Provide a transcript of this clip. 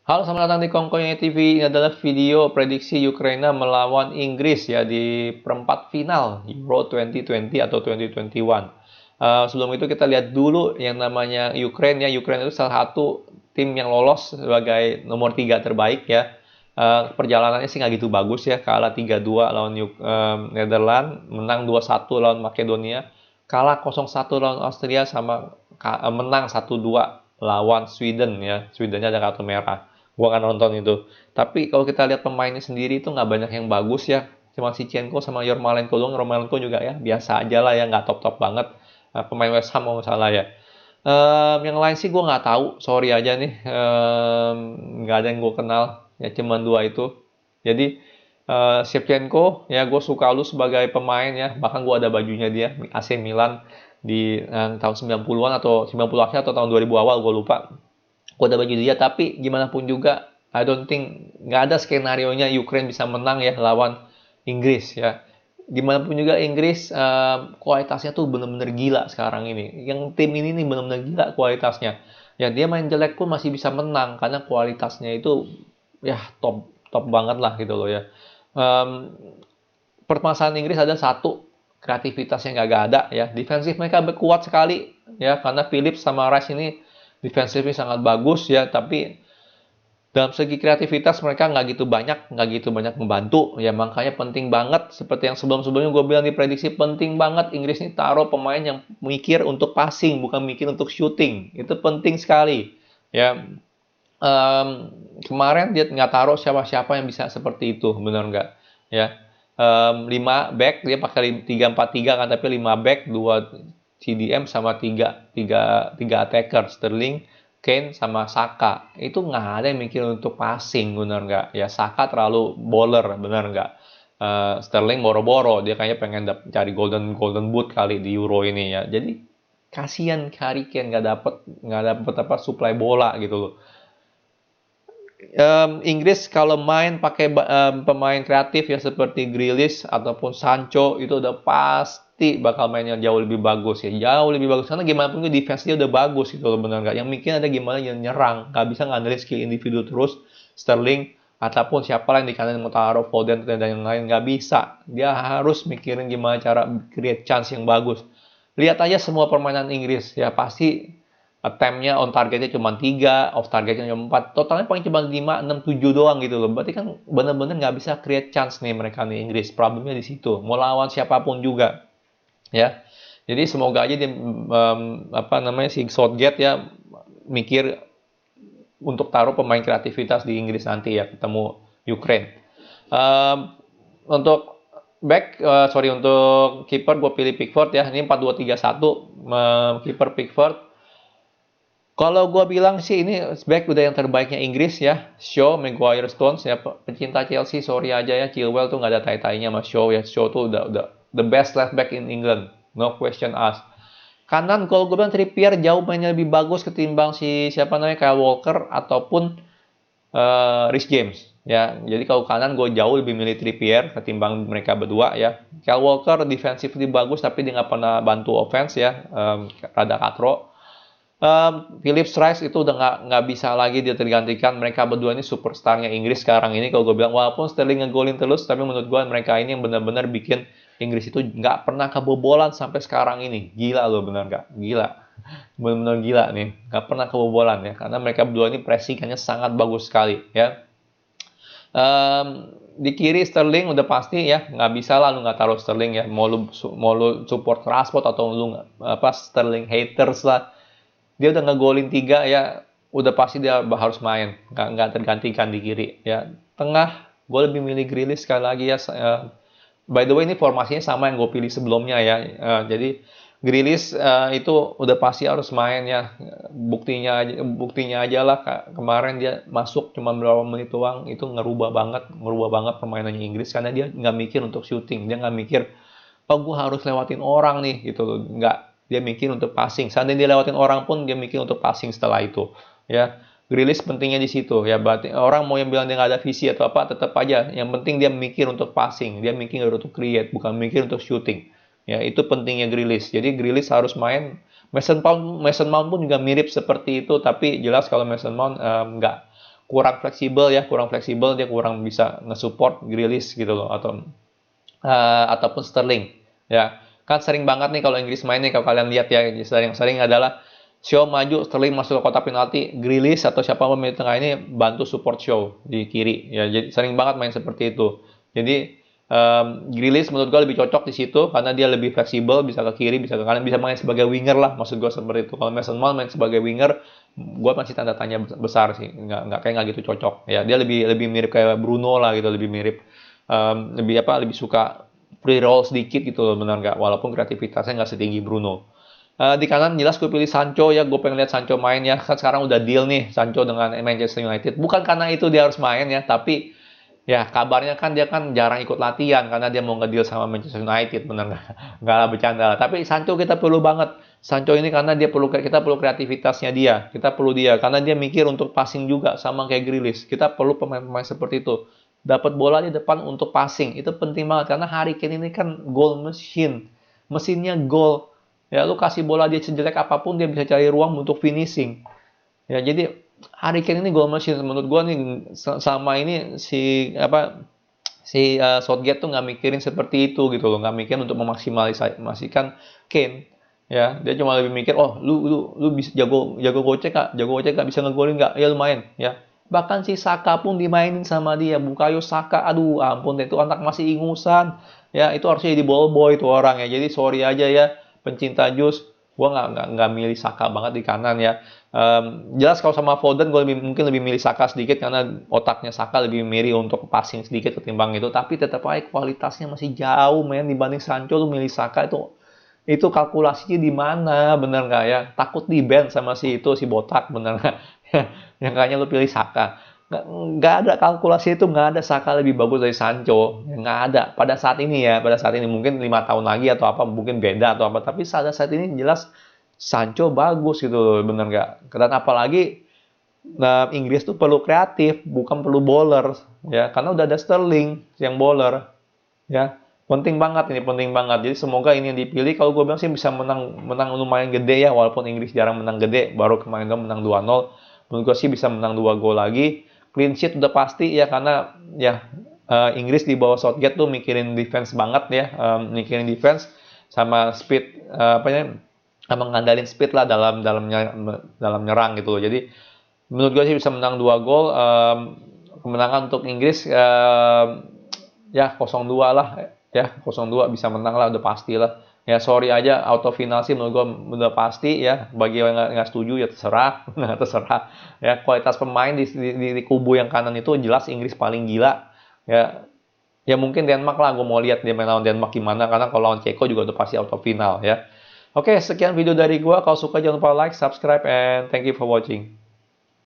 Halo, selamat datang di Kongkonya TV. Ini adalah video prediksi Ukraina melawan Inggris ya di perempat final Euro 2020 atau 2021. Sebelum itu kita lihat dulu yang namanya Ukraine ya. Ukraine itu salah satu tim yang lolos sebagai nomor 3 terbaik ya. Perjalanannya sih nggak gitu bagus ya. Kalah 3-2 lawan Netherlands, menang 2-1 lawan Makedonia, kalah 0-1 lawan Austria sama menang 1-2 lawan Sweden ya. Swedennya ada kartu merah. Gua nggak nonton itu. Tapi kalau kita lihat pemainnya sendiri itu nggak banyak yang bagus ya. Cuma si Cienko sama Yarmolenko doang. Yarmolenko juga ya biasa aja lah ya, nggak top-top banget. Pemain West Ham kalau nggak salah ya. Yang lain sih gue nggak tahu. Sorry aja nih. Nggak ada yang gue kenal. Ya cuman dua itu. Jadi Shevchenko ya gue suka lu sebagai pemain ya. Bahkan gue ada bajunya dia AC Milan di tahun 90-an atau 90 akhir atau tahun 2000 awal gue lupa. Gue ada baju dia, tapi gimana pun juga I don't think nggak ada skenario nya Ukraine bisa menang ya lawan Inggris ya. Gimana pun juga Inggris kualitasnya tuh bener-bener gila sekarang ini. Yang tim ini nih bener-bener gila kualitasnya. Ya dia main jelek pun masih bisa menang karena kualitasnya itu ya top top banget lah gitu loh ya. Um, Permasalahan Inggris ada satu, kreativitas yang nggak ada ya. Defensif mereka kuat sekali ya karena Phillips sama Rice ini defensifnya sangat bagus ya, tapi dalam segi kreativitas mereka nggak gitu banyak membantu ya. Makanya penting banget seperti yang sebelum-sebelumnya gue bilang di prediksi, penting banget Inggris ini taruh pemain yang mikir untuk passing bukan mikir untuk shooting. Itu penting sekali ya. um, Kemarin dia nggak taruh siapa-siapa yang bisa seperti itu, benar nggak ya. 5 back dia pakai 3-4-3 kan, tapi 5 back, 2 CDM sama 3 attacker, Sterling, Kane sama Saka. Itu nggak ada yang mikir untuk passing, benar nggak ya. Saka terlalu bowler, benar nggak. Sterling boro-boro, dia kayaknya pengen cari golden golden boot kali di Euro ini ya. Jadi kasihan Harry Kane nggak dapet apa supply bola gitu loh. Inggris kalau main pakai pemain kreatif ya seperti Grealish ataupun Sancho, itu udah pasti bakal mainnya jauh lebih bagus ya, jauh lebih bagus karena gimana pun defense dia udah bagus gitu loh, benar nggak. Yang mikir ada gimana yang nyerang, nggak bisa ngandelin skill individu terus. Sterling ataupun siapa lah yang di kanan mau taruh, Foden dan yang lain, nggak bisa. Dia harus mikirin gimana cara create chance yang bagus. Lihat aja semua permainan Inggris ya, pasti attempt-nya on targetnya cuma 3, off targetnya cuma 4, totalnya paling cuma 5, 6, 7 doang gitu loh. Berarti kan bener-bener nggak bisa create chance nih mereka nih Inggris. Problemnya di situ. Mau lawan siapapun juga ya. Jadi semoga aja dia apa namanya si Southgate ya mikir untuk taruh pemain kreativitas di Inggris nanti ya ketemu Ukraine. Untuk back, sorry, untuk kiper gue pilih Pickford ya. Ini 4-2-3-1, kiper Pickford. Kalau gue bilang sih ini back udah yang terbaiknya Inggris ya. Shaw, Maguire, Stones ya. Pecinta Chelsea sorry aja ya, Chilwell tuh nggak ada tai-tainya sama Shaw ya. Shaw tuh udah the best left back in England, no question asked. Kanan kalau gue bilang Trippier jauh mainnya lebih bagus ketimbang si siapa namanya Kyle Walker ataupun Rhys James ya. Jadi kalau kanan gue jauh lebih milih Trippier ketimbang mereka berdua ya. Kyle Walker defensively bagus tapi dia nggak pernah bantu offense ya, rada katro. Phillips Rice itu udah nggak bisa lagi dia tergantikan. Mereka berdua ini superstarnya Inggris sekarang ini kalau gue bilang. Walaupun Sterling ngegolin terus, tapi menurut gue mereka ini yang benar-benar bikin Inggris itu nggak pernah kebobolan sampai sekarang ini. Gila loh, benar nggak? Gila, benar-benar gila nih, nggak pernah kebobolan ya, karena mereka berdua ini pressingnya sangat bagus sekali ya. Di kiri Sterling udah pasti ya, nggak bisa lah lu nggak taruh Sterling ya. Mau lu support Rashford atau lu apa Sterling haters lah, dia udah ngegolin 3 ya, udah pasti dia harus main, nggak tergantikan di kiri ya. Tengah gue lebih milih Grealish sekali lagi ya. By the way ini formasinya sama yang gue pilih sebelumnya ya. Jadi Grealish itu udah pasti harus main ya. Buktinya aja lah, kemarin dia masuk cuma berapa menit doang, itu ngerubah banget permainannya Inggris karena dia nggak mikir untuk shooting, dia nggak mikir oh gue harus lewatin orang nih gitu loh, nggak, dia mikir untuk passing. Seandainya dia lewatin orang pun dia mikir untuk passing setelah itu ya. Grealish pentingnya di situ ya. Berarti orang mau yang bilang dia nggak ada visi atau apa, tetap aja yang penting dia mikir untuk passing, dia mikir untuk create bukan mikir untuk shooting ya. Itu pentingnya Grealish. Jadi Grealish harus main. Mason Mount pun juga mirip seperti itu, tapi jelas kalau Mason Mount nggak kurang fleksibel ya, dia kurang bisa nge-support Grealish gitu loh, atau ataupun Sterling ya. Kan sering banget nih kalau Inggris main nih, kalau kalian lihat ya, sering adalah Shaw maju, Sterling masuk ke kotak penalti, Grealish atau siapa pemain tengah ini bantu support Shaw di kiri ya. Jadi sering banget main seperti itu. Jadi Grealish menurut gue lebih cocok di situ karena dia lebih fleksibel, bisa ke kiri, bisa ke kanan, bisa main sebagai winger lah, maksud gue seperti itu. Kalau Mason Mount main sebagai winger, gue masih tanda tanya besar sih, nggak gitu cocok ya. Dia lebih mirip kayak Bruno lah gitu, lebih mirip, lebih suka free roll sedikit gitu loh, benar nggak, walaupun kreativitasnya nggak setinggi Bruno. Di kanan jelas gue pilih Sancho ya, gue pengen lihat Sancho main ya, kan sekarang udah deal nih Sancho dengan Manchester United, bukan karena itu dia harus main ya, tapi ya kabarnya kan dia kan jarang ikut latihan karena dia mau ngedeal sama Manchester United, bener nggak lah, bercanda lah. Tapi Sancho kita perlu banget. Sancho ini karena kita perlu kreativitasnya dia, kita perlu dia karena dia mikir untuk passing juga sama kayak Grealish. Kita perlu pemain-pemain seperti itu. Dapat bola di depan untuk passing itu penting banget karena Harry Kane ini kan goal machine, mesinnya gol. Ya lu kasih bola dia sejelek apapun dia bisa cari ruang untuk finishing. Ya jadi Harry Kane ini goal machine menurut gue nih. Sama ini si Southgate tuh nggak mikirin seperti itu gitu loh, nggak mikirin untuk memaksimalkan Kane ya. Dia cuma lebih mikir, oh lu bisa jago gocek kak, bisa ngegolin nggak, ya lumayan ya. Bahkan si Saka pun dimainin sama dia, Bukayo Saka, aduh ampun itu anak masih ingusan ya, itu harusnya jadi ball boy itu orang ya. Jadi sorry aja ya pencinta jus, gue nggak milih Saka banget di kanan ya. Jelas kalau sama Foden gue mungkin lebih milih Saka sedikit karena otaknya Saka lebih mirip untuk passing sedikit ketimbang itu, tapi tetap aja kualitasnya masih jauh men dibanding Sancho. Lu milih Saka itu kalkulasinya di mana, bener nggak ya? Takut di ban sama si botak, bener nggak? Yang kayaknya lu pilih Saka, nggak ada kalkulasi itu, nggak ada Saka lebih bagus dari Sancho, nggak ada pada saat ini ya. Pada saat ini mungkin 5 tahun lagi atau apa mungkin beda atau apa, tapi saat ini jelas Sancho bagus gitu loh, bener nggak? Dan apalagi Inggris tuh perlu kreatif, bukan perlu bowler ya, karena udah ada Sterling yang bowler ya. Penting banget ini, penting banget. Jadi semoga ini yang dipilih. Kalau gue bilang sih bisa menang lumayan gede ya, walaupun Inggris jarang menang gede, baru kemarin dong menang 2-0. Menurut gue sih bisa menang 2 gol lagi. Clean sheet udah pasti ya, karena ya Inggris di bawah Southgate tuh mikirin defense banget ya, mikirin defense sama speed, mengandalin speed lah dalam nyerang gitu loh. Jadi menurut gue sih bisa menang 2 gol. Kemenangan untuk Inggris ya 0-2 lah ya, 0-2 bisa menang lah, udah pasti lah ya. Sorry aja auto final sih menurut gue udah pasti ya. Bagi yang nggak setuju ya terserah. Terserah ya. Kualitas pemain di kubu yang kanan itu jelas Inggris paling gila ya. Ya mungkin Denmark lah, gue mau lihat dia main lawan Denmark gimana, karena kalau lawan Ceko juga udah pasti auto final ya. Oke, sekian video dari gue. Kalau suka jangan lupa like, subscribe, and thank you for watching.